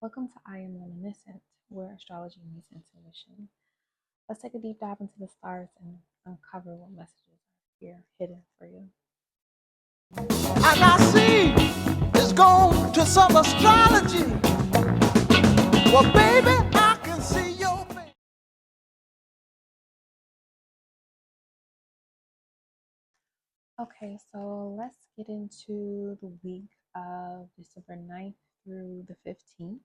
Welcome to I Am Reminiscent, where astrology meets intuition. Let's take a deep dive into the stars and uncover what messages are here hidden for you. And I see it's gone to some astrology. Well, baby, I can see your face. Okay, so let's get into the week of December 9th through the 15th.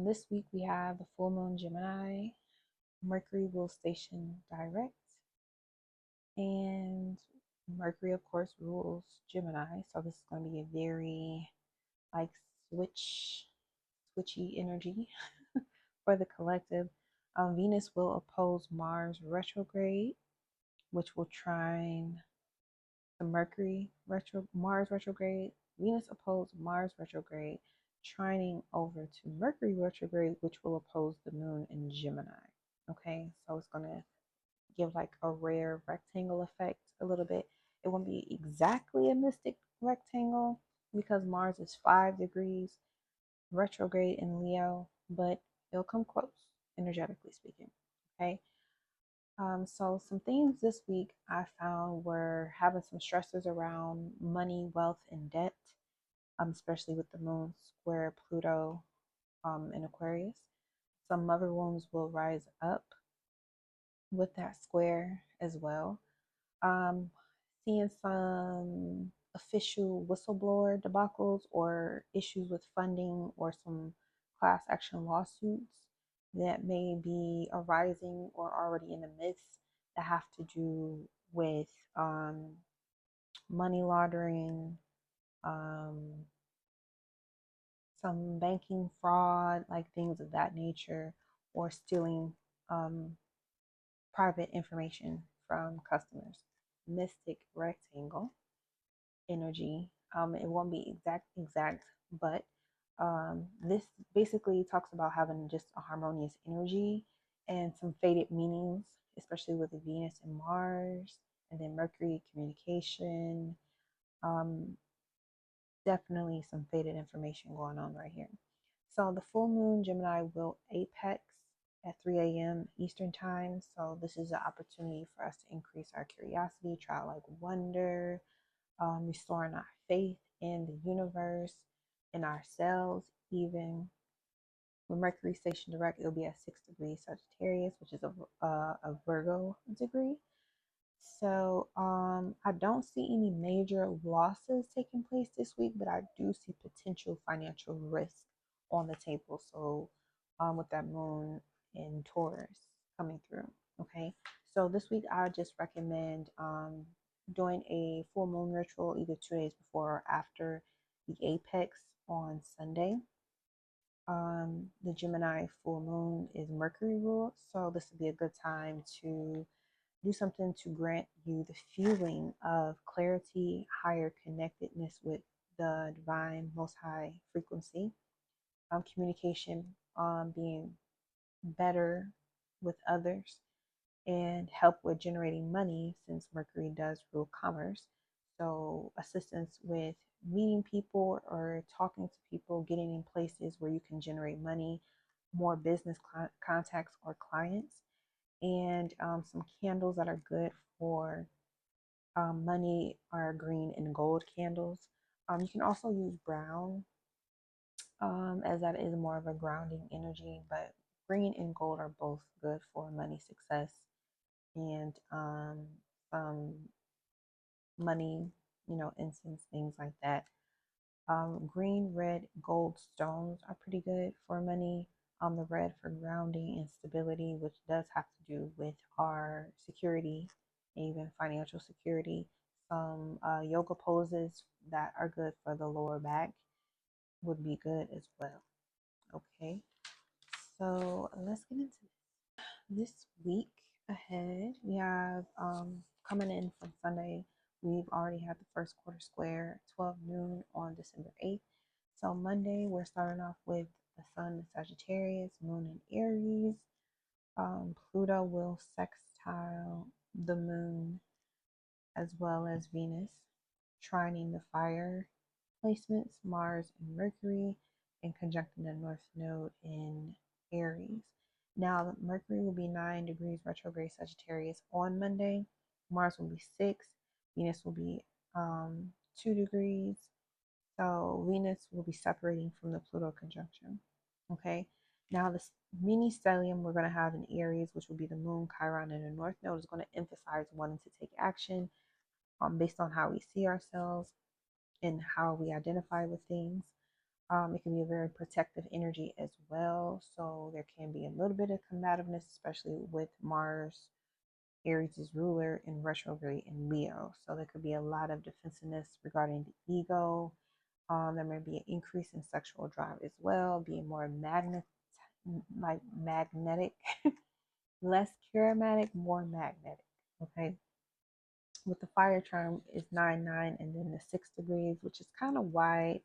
This week we have the full moon Gemini, Mercury will station direct, and Mercury, of course, rules Gemini. So this is going to be a very like switchy energy for the collective. Venus will oppose Mars retrograde, which will trine to Mars retrograde. Venus opposed Mars retrograde, trining over to Mercury retrograde, which will oppose the moon in Gemini. Okay, so it's going to give like a rare rectangle effect a little bit. It won't be exactly a mystic rectangle because Mars is 5 degrees retrograde in Leo, but it'll come close, energetically speaking. Okay. So some things this week I found were having some stressors around money, wealth, and debt, especially with the moon square Pluto in Aquarius. Some mother wounds will rise up with that square as well. Um, Seeing some official whistleblower debacles or issues with funding or some class action lawsuits that may be arising or already in the midst that have to do with money laundering, um, some banking fraud, like things of that nature, or stealing um, private information from customers. Mystic rectangle energy. It won't be exact, but this basically talks about having just a harmonious energy and some faded meanings, especially with the Venus and Mars, and then Mercury communication. Um, Definitely some faded information going on right here. So the full moon Gemini will apex at 3 a.m. Eastern time. So this is an opportunity for us to increase our curiosity, childlike wonder, restoring our faith in the universe, in ourselves, even. With Mercury stationed direct, it'll be at 6 degrees Sagittarius, which is a Virgo degree. So I don't see any major losses taking place this week, but I do see potential financial risk on the table. So with that moon in Taurus coming through. Okay. So this week I just recommend doing a full moon ritual either 2 days before or after the apex on Sunday. The Gemini full moon is Mercury ruled, so this would be a good time to do something to grant you the feeling of clarity, higher connectedness with the divine, most high frequency, communication, being better with others, and help with generating money since Mercury does rule commerce. So, assistance with meeting people or talking to people, getting in places where you can generate money, more business contacts or clients, and some candles that are good for money are green and gold candles. You can also use brown, as that is more of a grounding energy, but green and gold are both good for money success and some money, incense, things like that. Green, red, gold stones are pretty good for money. The red for grounding and stability, which does have to do with our security, even financial security. Some yoga poses that are good for the lower back would be good as well. Okay, so let's get into this week ahead. We have coming in from Sunday, we've already had the first quarter square, 12 noon on December 8th. So Monday, we're starting off with the sun in Sagittarius, moon in Aries. Pluto will sextile the moon as well as Venus, trining the fire placements, Mars and Mercury, and conjuncting the North Node in Aries. Now, Mercury will be 9 degrees retrograde Sagittarius on Monday. Mars will be 6. Venus will be 2 degrees. So Venus will be separating from the Pluto conjunction. Okay. Now, this mini stellium we're going to have in Aries, which will be the Moon, Chiron, and the North Node, is going to emphasize wanting to take action based on how we see ourselves and how we identify with things. It can be a very protective energy as well. So there can be a little bit of combativeness, especially with Mars, Aries' ruler, in retrograde in Leo. So there could be a lot of defensiveness regarding the ego. There may be an increase in sexual drive as well, being more magnetic, less charismatic, more magnetic. Okay. With the fire term is 9-9 and then the 6 degrees, which is kind of wide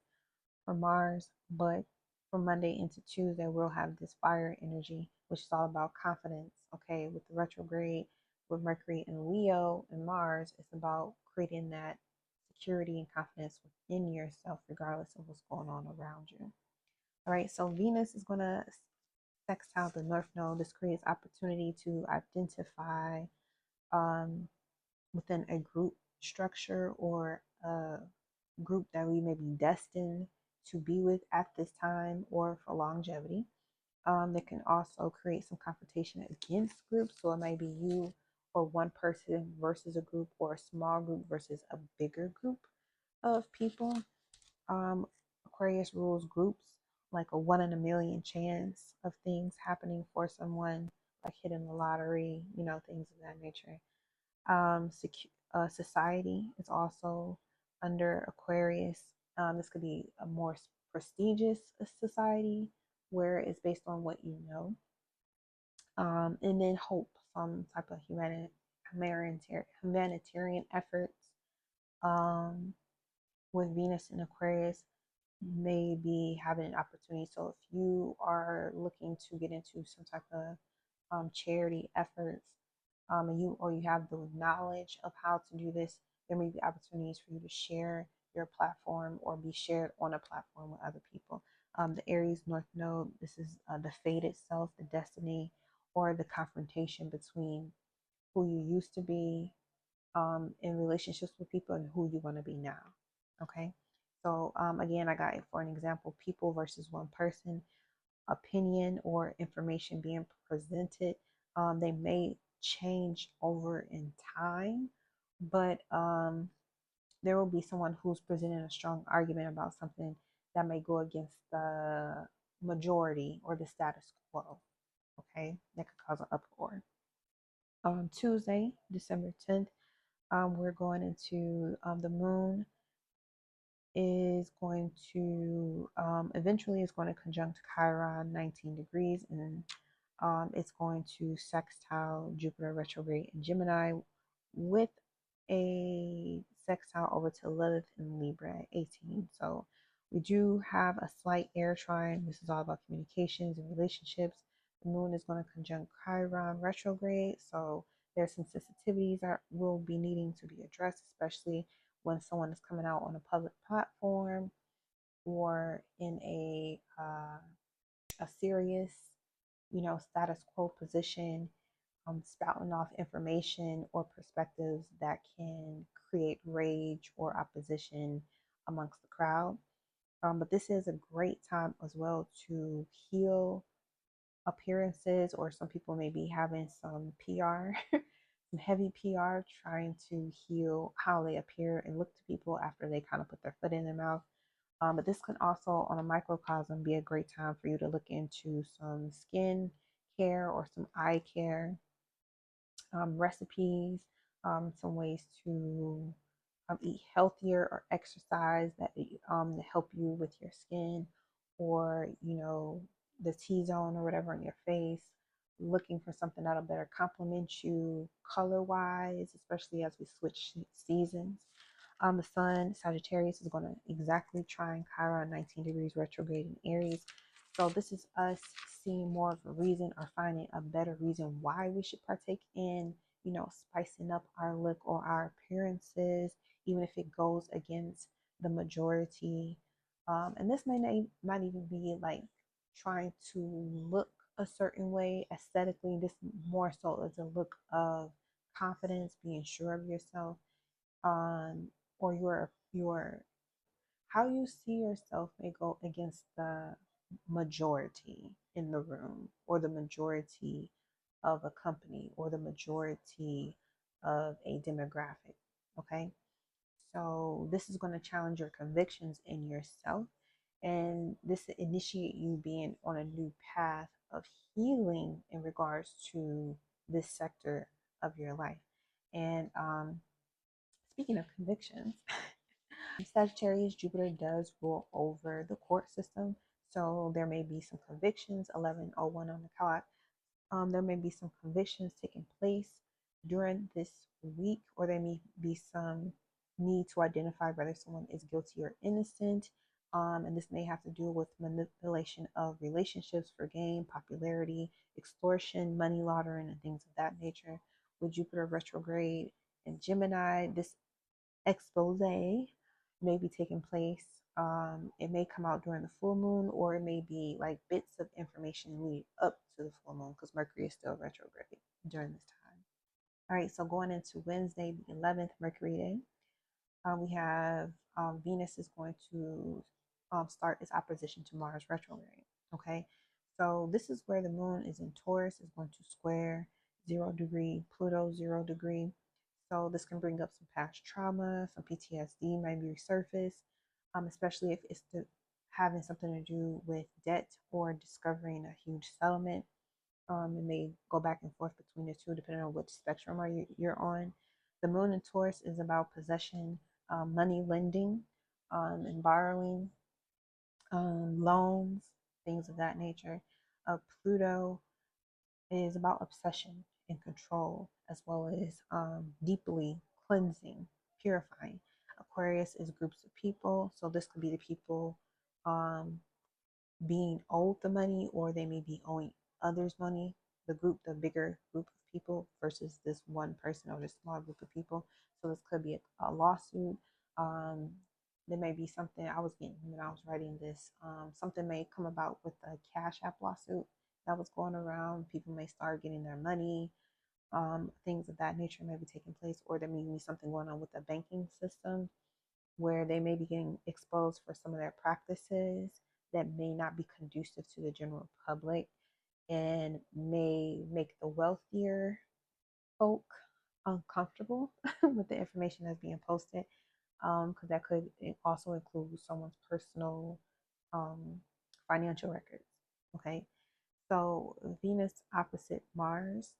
for Mars, but from Monday into Tuesday, we'll have this fire energy, which is all about confidence. Okay, with the retrograde, with Mercury and Leo and Mars, it's about creating that security and confidence within yourself, regardless of what's going on around you. All right, so Venus is going to sextile the North Node. This creates opportunity to identify um, within a group structure or a group that we may be destined to be with at this time or for longevity. That can also create some confrontation against groups. So it might be you or one person versus a group, or a small group versus a bigger group of people. Aquarius rules groups, like a 1 in a million chance of things happening for someone, like hitting the lottery, things of that nature. Society is also under Aquarius. This could be a more prestigious society where it's based on what you know. And then hope, some type of humanitarian efforts. With Venus in Aquarius, may be having an opportunity. So if you are looking to get into some type of charity efforts, and you have the knowledge of how to do this, there may be opportunities for you to share your platform or be shared on a platform with other people. The Aries North Node, this is the fate itself, the destiny, or the confrontation between who you used to be in relationships with people and who you want to be now. Okay. So again, I got it for an example: people versus one person, opinion or information being presented. They may change over in time, but there will be someone who's presenting a strong argument about something that may go against the majority or the status quo. Okay, that could cause an uproar. On Tuesday, December 10th, we're going into the moon is going to eventually is going to conjunct Chiron 19 degrees, and it's going to sextile Jupiter retrograde in Gemini with a sextile over to Lilith in Libra at 18. So we do have a slight air trine. This is all about communications and relationships. The moon is going to conjunct Chiron retrograde, so there's some sensitivities that will be needing to be addressed, especially when someone is coming out on a public platform or in a serious, status quo position, spouting off information or perspectives that can create rage or opposition amongst the crowd. But this is a great time as well to heal appearances, or some people may be having some PR, some heavy PR, trying to heal how they appear and look to people after they kind of put their foot in their mouth. But this can also, on a microcosm, be a great time for you to look into some skin care or some eye care recipes, some ways to eat healthier or exercise that help you with your skin, or the T-zone or whatever on your face. Looking for something that'll better complement you color wise, especially as we switch seasons. The sun, Sagittarius, is going to exactly trine Chiron 19 degrees retrograde in Aries. So this is us seeing more of a reason, or finding a better reason why we should partake in, spicing up our look or our appearances, even if it goes against the majority And this might even be like trying to look a certain way aesthetically. This more so as a look of confidence, being sure of yourself, or your how you see yourself may go against the majority in the room, or the majority of a company, or the majority of a demographic. Okay, so this is going to challenge your convictions in yourself, and this initiate you being on a new path of healing in regards to this sector of your life. And speaking of convictions, Sagittarius, Jupiter does rule over the court system. So there may be some convictions, 11:01 on the clock. There may be some convictions taking place during this week, or there may be some need to identify whether someone is guilty or innocent. And this may have to do with manipulation of relationships for gain, popularity, extortion, money laundering, and things of that nature. With Jupiter retrograde in Gemini, this expose may be taking place. It may come out during the full moon, or it may be like bits of information lead up to the full moon, because Mercury is still retrograde during this time. All right, so going into Wednesday, the 11th, Mercury Day, we have Venus is going to start its opposition to Mars retrograde. Okay, so this is where the moon is in Taurus, is going to square 0 degree Pluto, 0 degree. So this can bring up some past trauma, some PTSD might be resurfaced, especially if it's having something to do with debt or discovering a huge settlement. It may go back and forth between the two depending on which spectrum you're on. The moon in Taurus is about possession, money lending, and borrowing, loans, things of that nature. Pluto is about obsession and control, as well as deeply cleansing, purifying. Aquarius is groups of people, so this could be the people um, being owed the money, or they may be owing others money. The bigger group of people versus this one person or this small group of people. So this could be a lawsuit. Um, there may be something I was getting when I was writing this. Something may come about with the Cash App lawsuit that was going around. People may start getting their money. Things of that nature may be taking place, or there may be something going on with the banking system where they may be getting exposed for some of their practices that may not be conducive to the general public, and may make the wealthier folk uncomfortable with the information that's being posted, because that could also include someone's personal um, financial records. Okay, so Venus opposite Mars,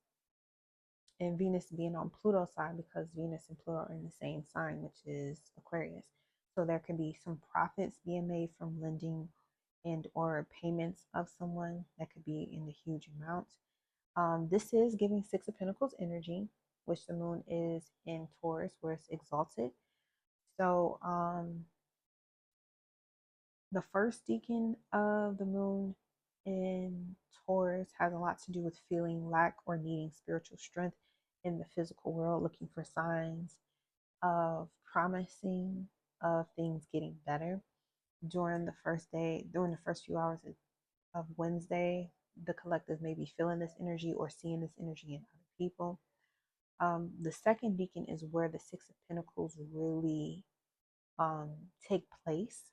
and Venus being on Pluto's side, because Venus and Pluto are in the same sign, which is Aquarius. So there can be some profits being made from lending and or payments of someone that could be in the huge amounts. This is giving Six of Pentacles energy, which the moon is in Taurus, where it's exalted. So the first decan of the moon in Taurus has a lot to do with feeling lack or needing spiritual strength in the physical world, looking for signs of promising of things getting better. During the first day, during the first few hours of Wednesday, the collective may be feeling this energy or seeing this energy in other people. The second decan is where the Six of Pentacles really take place.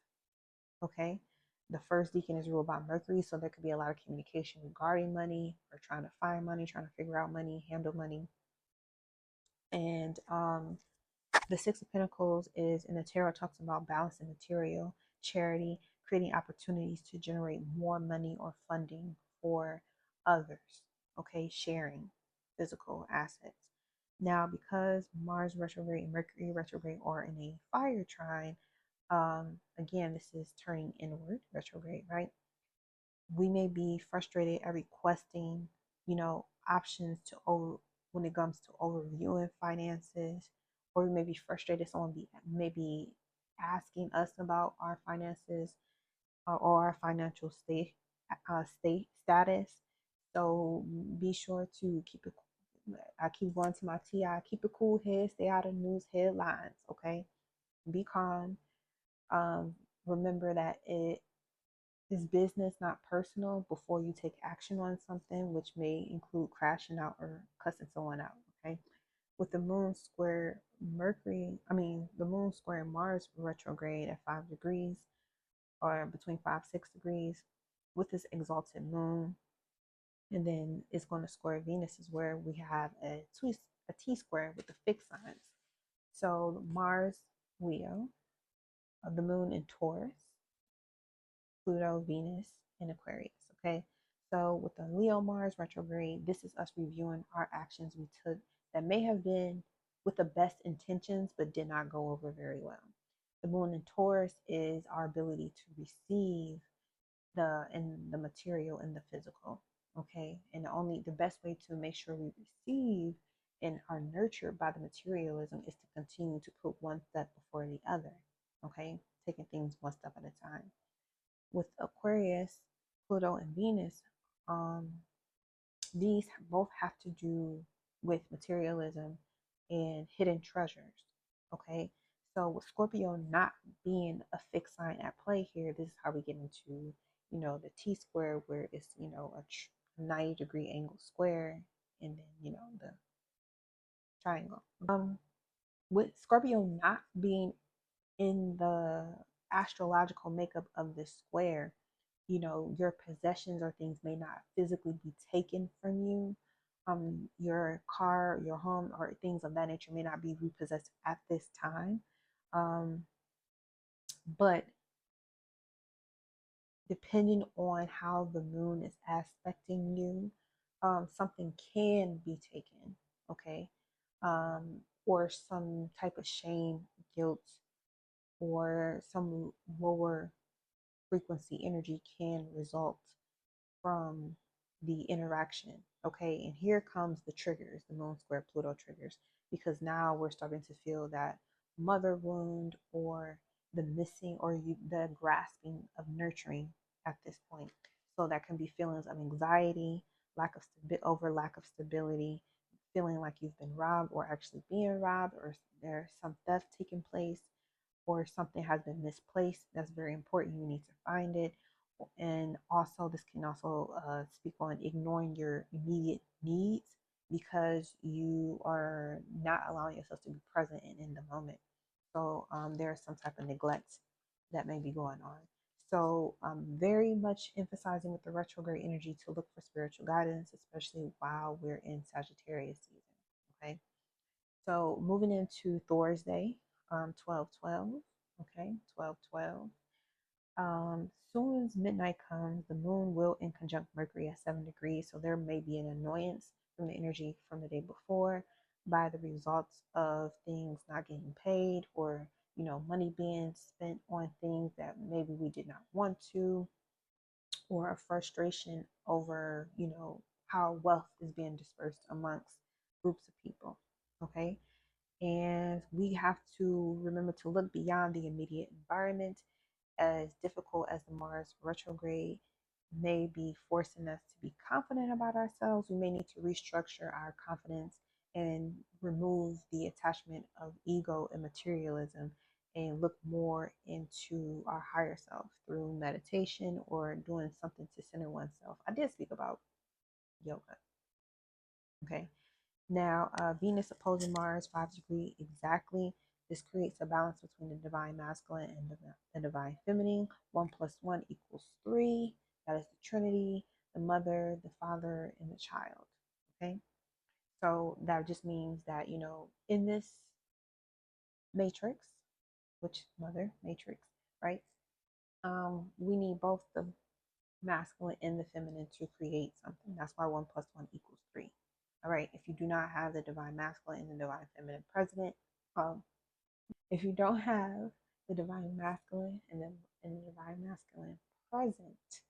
Okay. The first decan is ruled by Mercury, so there could be a lot of communication regarding money, or trying to find money, trying to figure out money, handle money. And the Six of Pentacles is in the tarot, talks about balancing material, charity, creating opportunities to generate more money or funding for others. Okay, sharing physical assets. Now, because Mars retrograde and Mercury retrograde are in a fire trine, again, this is turning inward retrograde, right? We may be frustrated at requesting, options to over when it comes to overviewing finances, or we may be frustrated someone may be asking us about our finances, or our financial state status. So be sure to keep it. I keep going to my TI. Keep a cool head. Stay out of news headlines. Okay, be calm. remember that it is business, not personal, before you take action on something, which may include crashing out or cussing someone out. Okay. With the moon square the moon square Mars retrograde at 5 degrees, or between 5, 6 degrees, with this exalted moon. And then it's going to square Venus, is where we have a T square with the fixed signs. So Mars, Leo, the moon in Taurus, Pluto, Venus, and Aquarius. Okay. So with the Leo Mars retrograde, this is us reviewing our actions we took that may have been with the best intentions but did not go over very well. The moon in Taurus is our ability to receive the material and the physical. Okay. And the best way to make sure we receive and are nurtured by the materialism is to continue to put one step before the other. Okay. Taking things one step at a time. With Aquarius, Pluto, and Venus, um, these both have to do with materialism and hidden treasures. Okay, so with Scorpio not being a fixed sign at play here, this is how we get into the T square, where it's a 90-degree angle square, and then the triangle. With Scorpio not being in the astrological makeup of the square, your possessions or things may not physically be taken from you. Your car, your home, or things of that nature may not be repossessed at this time. But depending on how the moon is aspecting you, something can be taken, okay? Or some type of shame, guilt, or some lower frequency energy can result from the interaction. Okay, and here comes the triggers, the moon square Pluto triggers, because now we're starting to feel that mother wound, or the missing, or the grasping of nurturing at this point. So that can be feelings of anxiety, lack of stability, feeling like you've been robbed or actually being robbed, or there's some theft taking place, or something has been misplaced. That's very important. You need to find it. And also, this can also speak on ignoring your immediate needs because you are not allowing yourself to be present and in the moment. So there's some type of neglect that may be going on. So very much emphasizing with the retrograde energy to look for spiritual guidance, especially while we're in Sagittarius season. Okay. So moving into Thursday, 12/12. Okay, 12/12. Soon as midnight comes, the moon will in conjunct Mercury at 7 degrees. So there may be an annoyance from the energy from the day before by the results of things not getting paid, or money being spent on things that maybe we did not want to, or a frustration over how wealth is being dispersed amongst groups of people. Okay. And we have to remember to look beyond the immediate environment. As difficult as the Mars retrograde may be forcing us to be confident about ourselves, we may need to restructure our confidence and remove the attachment of ego and materialism, and look more into our higher self through meditation or doing something to center oneself. I did speak about yoga. Okay. Now, Venus opposing Mars, 5 degree exactly. This creates a balance between the divine masculine and the divine feminine. 1 + 1 = 3. That is the Trinity, the mother, the father, and the child. Okay. So that just means that, in this matrix, which mother matrix, right? We need both the masculine and the feminine to create something. That's why 1 + 1 = 3. All right. If you do not have the divine masculine and the divine feminine um, if you don't have the divine masculine and the divine masculine present,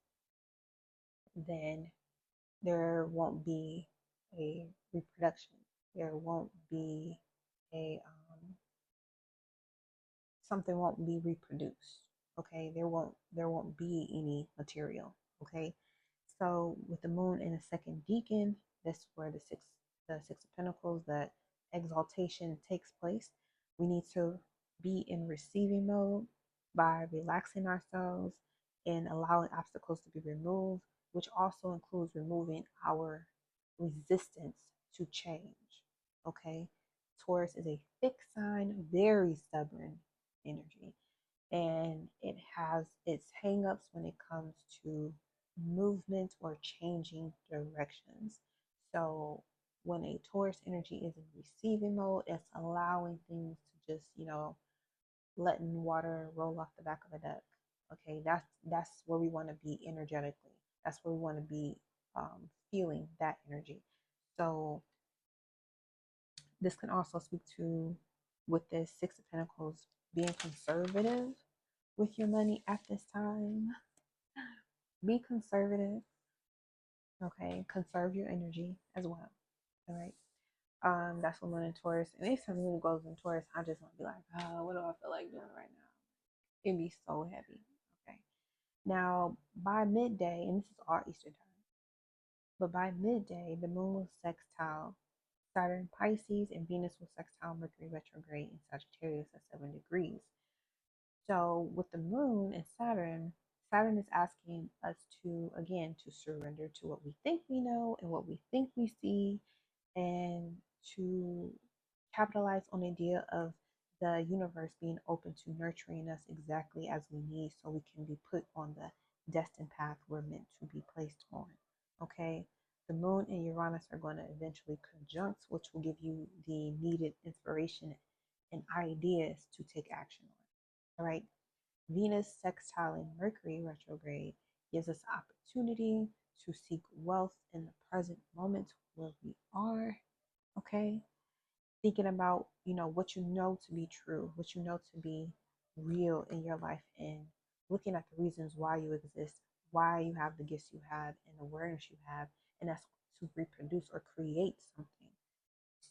then there won't be a reproduction. There won't be something won't be reproduced. Okay, there won't be any material. Okay, so with the moon in the second decan, that's where the six of pentacles, that exaltation takes place. We need to be in receiving mode. by relaxing ourselves and allowing obstacles to be removed, which also includes removing our resistance to change. Okay. Taurus is a fixed sign, very stubborn energy, and it has its hangups when it comes to movement or changing directions. So when a Taurus energy is in receiving mode, it's allowing things to just, letting water roll off the back of a duck. Okay, that's where we want to be energetically. That's where we want to be feeling that energy. So this can also speak to, with this Six of Pentacles, being conservative with your money at this time. Be conservative. Okay, conserve your energy as well. All right. That's what Moon in Taurus. And anytime Moon goes in Taurus, I just want to be like, what do I feel like doing right now? It'd be so heavy. Okay. Now, by midday, and this is all Eastern time, but by midday, the moon will sextile Saturn Pisces and Venus will sextile Mercury retrograde in Sagittarius at 7 degrees. So with the moon and Saturn, Saturn is asking us to, again, to surrender to what we think we know and what we think we see, and to capitalize on the idea of the universe being open to nurturing us exactly as we need so we can be put on the destined path we're meant to be placed on. Okay? The moon and Uranus are going to eventually conjunct, which will give you the needed inspiration and ideas to take action on. All right? Venus sextiling Mercury retrograde gives us opportunity to seek wealth in the present moment where we are. Okay? Thinking about, what you know to be true, what you know to be real in your life, and looking at the reasons why you exist, why you have the gifts you have and awareness you have, and that's to reproduce or create something.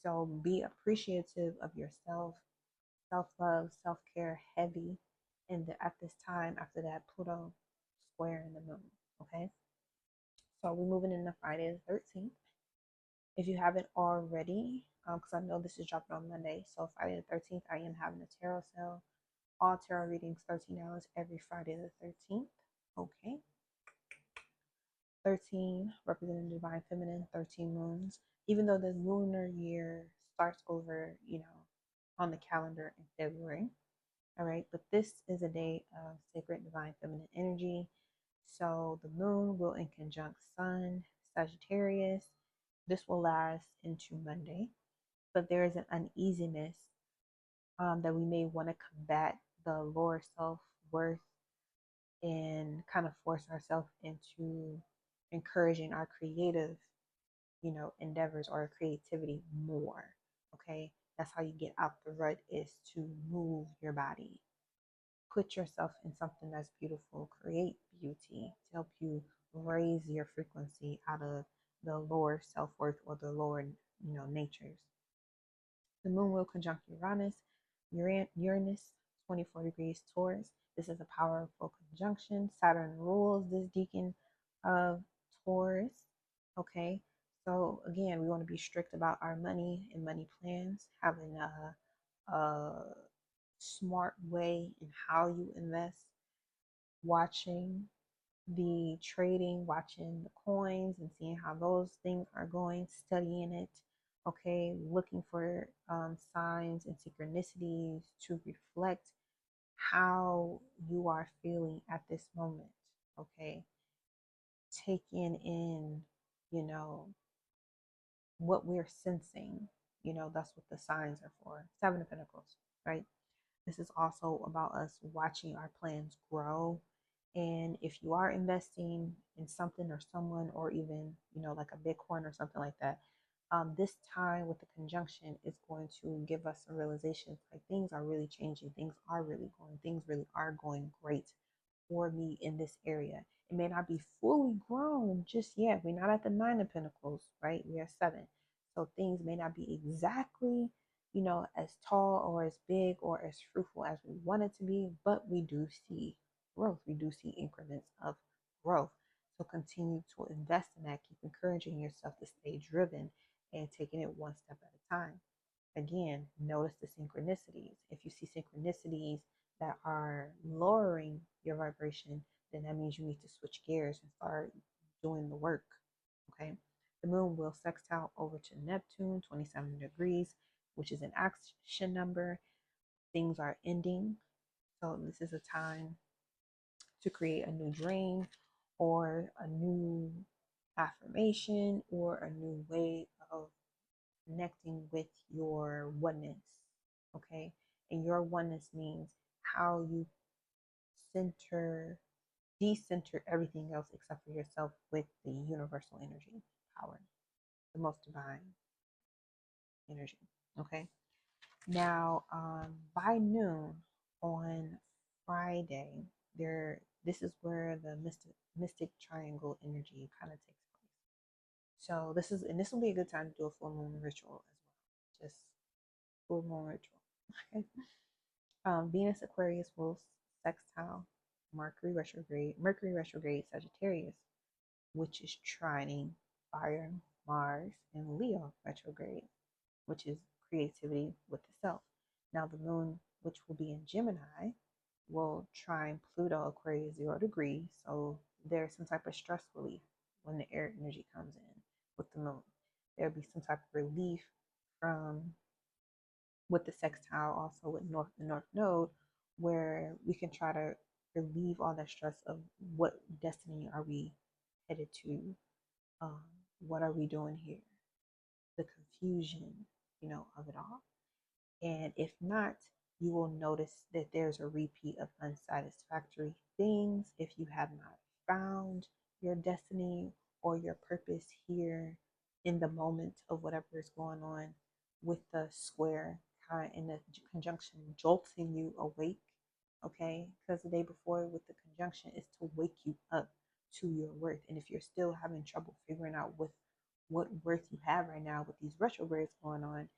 So be appreciative of yourself, self-love, self-care heavy, and at this time after that Pluto square in the moon. Okay, so we're moving into Friday the 13th. If you haven't already, because I know this is dropping on Monday, so Friday the 13th, I am having a tarot sale. All tarot readings, $13 every Friday the 13th. Okay. 13 representing divine feminine, 13 moons. Even though the lunar year starts over, on the calendar in February. All right. But this is a day of sacred divine feminine energy. So the moon will in conjunct Sun, Sagittarius. This will last into Monday, but there is an uneasiness that we may want to combat the lower self worth and kind of force ourselves into encouraging our creative, endeavors or creativity more. Okay, that's how you get out the rut, is to move your body, put yourself in something that's beautiful, create beauty to help you raise your frequency out of the lower self-worth or the lower, natures. The moon will conjunct Uranus, 24 degrees Taurus. This is a powerful conjunction. Saturn rules this deacon of Taurus. Okay, so again, we want to be strict about our money and money plans, having a smart way in how you invest, watching the trading, watching the coins and seeing how those things are going, studying it. Okay, looking for signs and synchronicities to reflect how you are feeling at this moment. Okay, taking in, you know, what we're sensing. That's what the signs are for. Seven of Pentacles, right? This is also about us watching our plans grow. And if you are investing in something or someone, or even, like a Bitcoin or something like that, this time with the conjunction is going to give us a realization like things are really changing, things really are going great for me in this area. It may not be fully grown just yet. We're not at the Nine of Pentacles, right? We are seven. So things may not be exactly, as tall or as big or as fruitful as we want it to be, but we do see growth. We do see increments of growth. So continue to invest in that. Keep encouraging yourself to stay driven and taking it one step at a time. Again, notice the synchronicities. If you see synchronicities that are lowering your vibration, then that means you need to switch gears and start doing the work. Okay. The moon will sextile over to Neptune, 27 degrees, which is an action number. Things are ending. So this is a time to create a new dream or a new affirmation or a new way of connecting with your oneness. Okay. And your oneness means how you center, decenter everything else except for yourself with the universal energy power, the most divine energy. Okay. Now, by noon on Friday, this is where the mystic triangle energy kind of takes place. So this will be a good time to do a full moon ritual as well. Just full moon ritual. Okay. Venus Aquarius will sextile Mercury retrograde Sagittarius, which is trining fire Mars, and Leo retrograde, which is creativity with the self. Now the moon, which will be in Gemini, will trine Pluto Aquarius 0 degrees. So there's some type of stress relief when the air energy comes in with the moon. There'll be some type of relief from with the sextile, also with the North Node, where we can try to relieve all that stress of what destiny are we headed to, um, what are we doing here, the confusion, of it all. And if not, you will notice that there's a repeat of unsatisfactory things if you have not found your destiny or your purpose here in the moment of whatever is going on, with the square kind in the conjunction jolting you awake. Okay, because the day before with the conjunction is to wake you up to your worth. And if you're still having trouble figuring out what worth you have right now with these retrogrades going on,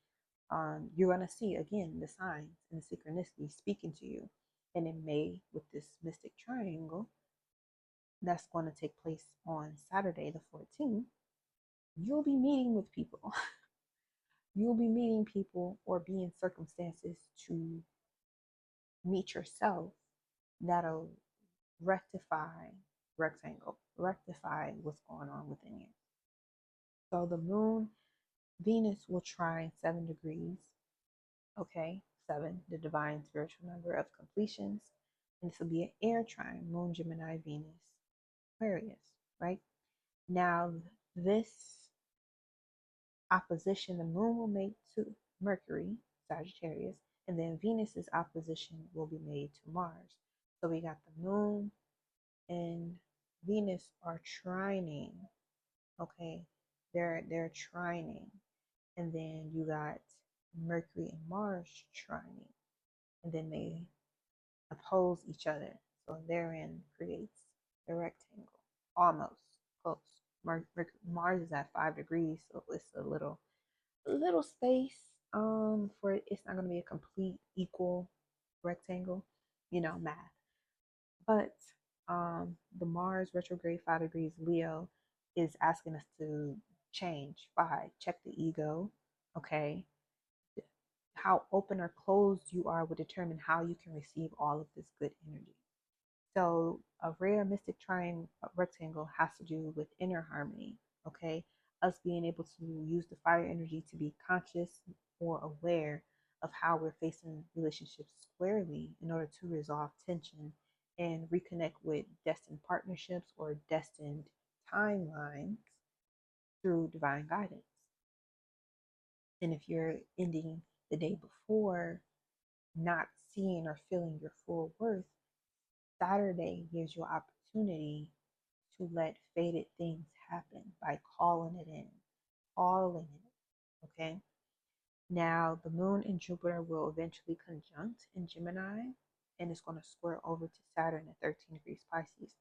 you're going to see again the signs and the synchronicity speaking to you. And in May, with this mystic triangle that's going to take place on Saturday, the 14th, you'll be meeting with people. You'll be meeting people or be in circumstances to meet yourself that'll rectify rectify what's going on within you. So the moon, Venus will trine 7 degrees. Okay, 7, the divine spiritual number of completions. And this will be an air trine, Moon, Gemini, Venus, Aquarius, right? Now, this opposition the moon will make to Mercury, Sagittarius, and then Venus's opposition will be made to Mars. So we got the moon and Venus are trining. Okay, they're trining, and then you got Mercury and Mars trining, and then they oppose each other. So therein creates a rectangle, almost close. Mars is at 5 degrees, so it's a little space. For it's not going to be a complete equal rectangle, math. But the Mars retrograde 5 degrees Leo is asking us to change. Check the ego. Okay, how open or closed you are will determine how you can receive all of this good energy. So a rare mystic triangle rectangle has to do with inner harmony. Okay, us being able to use the fire energy to be conscious or aware of how we're facing relationships squarely in order to resolve tension and reconnect with destined partnerships or destined timelines through divine guidance. And if you're ending the day before not seeing or feeling your full worth, Saturday gives you opportunity to let fated things happen by calling it in, calling it. Okay. Now, the moon and Jupiter will eventually conjunct in Gemini, and it's going to square over to Saturn at 13 degrees Pisces.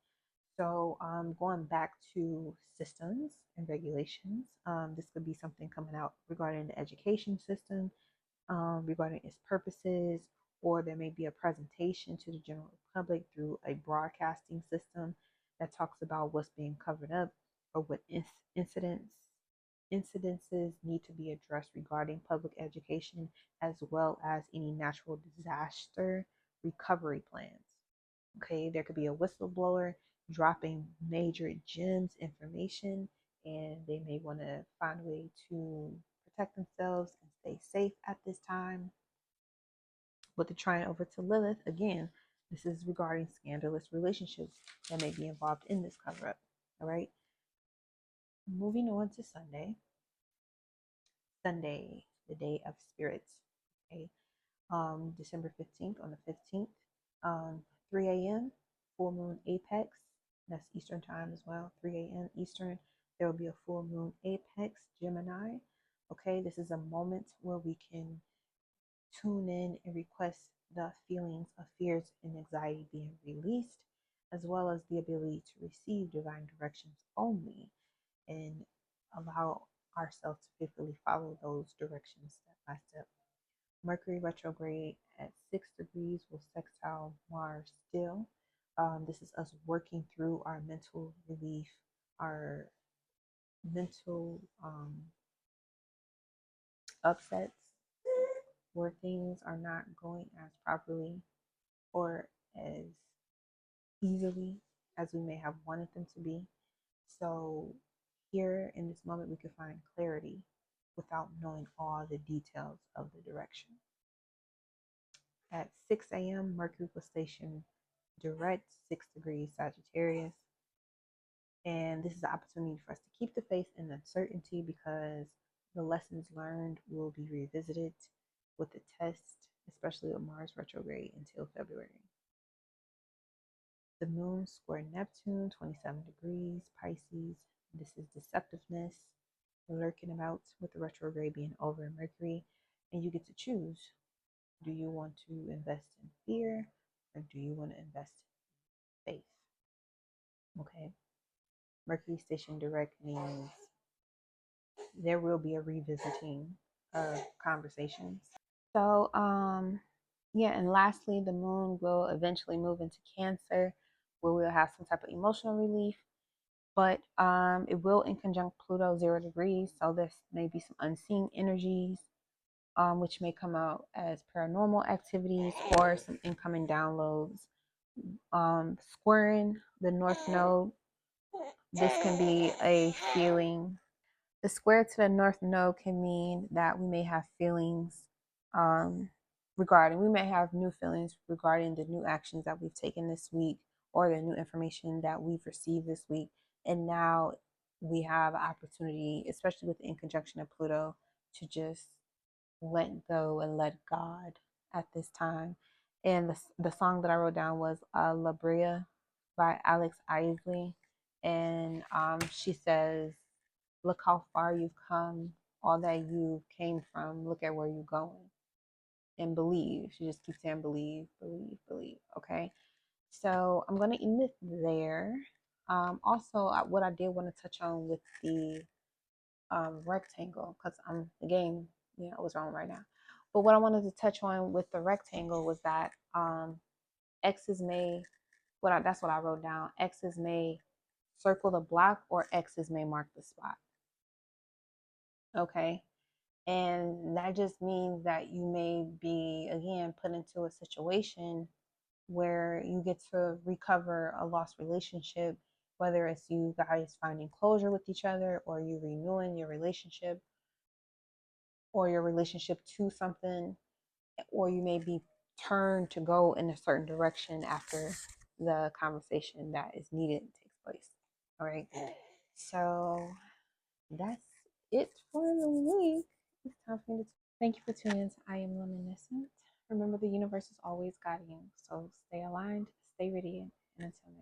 So, going back to systems and regulations, this could be something coming out regarding the education system, regarding its purposes, or there may be a presentation to the general public through a broadcasting system that talks about what's being covered up or what incidences need to be addressed regarding public education, as well as any natural disaster recovery plans. Okay, there could be a whistleblower dropping major gems information, and they may want to find a way to protect themselves and stay safe at this time. With the trine over to Lilith, again, this is regarding scandalous relationships that may be involved in this cover up. All right, moving on to Sunday. Sunday, the day of spirits. Okay, December 15th, on the 15th, 3 a.m., full moon apex. That's Eastern time as well, 3 a.m. Eastern. There will be a full moon apex, Gemini. Okay, this is a moment where we can tune in and request the feelings of fears and anxiety being released, as well as the ability to receive divine directions only and allow ourselves to faithfully follow those directions step by step. Mercury retrograde at 6 degrees will sextile Mars still. This is us working through our mental relief, our mental upsets where things are not going as properly or as easily as we may have wanted them to be. So, here in this moment, we can find clarity without knowing all the details of the direction. At 6 a.m., Mercury will station direct 6 degrees Sagittarius. And this is an opportunity for us to keep the faith in uncertainty because the lessons learned will be revisited with the test, especially with Mars retrograde until February. The moon square Neptune, 27 degrees Pisces. This is deceptiveness lurking about with the retrograde being over in Mercury. And you get to choose. Do you want to invest in fear or do you want to invest in faith? Okay. Mercury station direct means there will be a revisiting of conversations. So, yeah, and lastly, the moon will eventually move into Cancer, where we'll have some type of emotional relief. But it will in conjunct Pluto 0 degrees, so there may be some unseen energies, which may come out as paranormal activities or some incoming downloads. Squaring the North Node, this can be a feeling. The square to the North Node can mean that we may have feelings we may have new feelings regarding the new actions that we've taken this week or the new information that we've received this week. And now we have an opportunity, especially with the in conjunction of Pluto, to just let go and let God at this time. And the song that I wrote down was Lemuria by Alex Izzy. And she says, look how far you've come, all that you came from, look at where you're going. And believe. She just keeps saying believe, believe, believe. Okay. So I'm going to end it there. Also, what I did want to touch on with the rectangle, because the game, I was wrong right now. But what I wanted to touch on with the rectangle was that X's may, that's what I wrote down. X's may circle the block or X's may mark the spot. Okay. And that just means that you may be, again, put into a situation where you get to recover a lost relationship, whether it's you guys finding closure with each other or you renewing your relationship or your relationship to something, or you may be turned to go in a certain direction after the conversation that is needed takes place. All right. So that's it for the week. It's time for me to thank you for tuning in to I Am Luminescent. Remember, the universe is always guiding you. So stay aligned, stay radiant, and until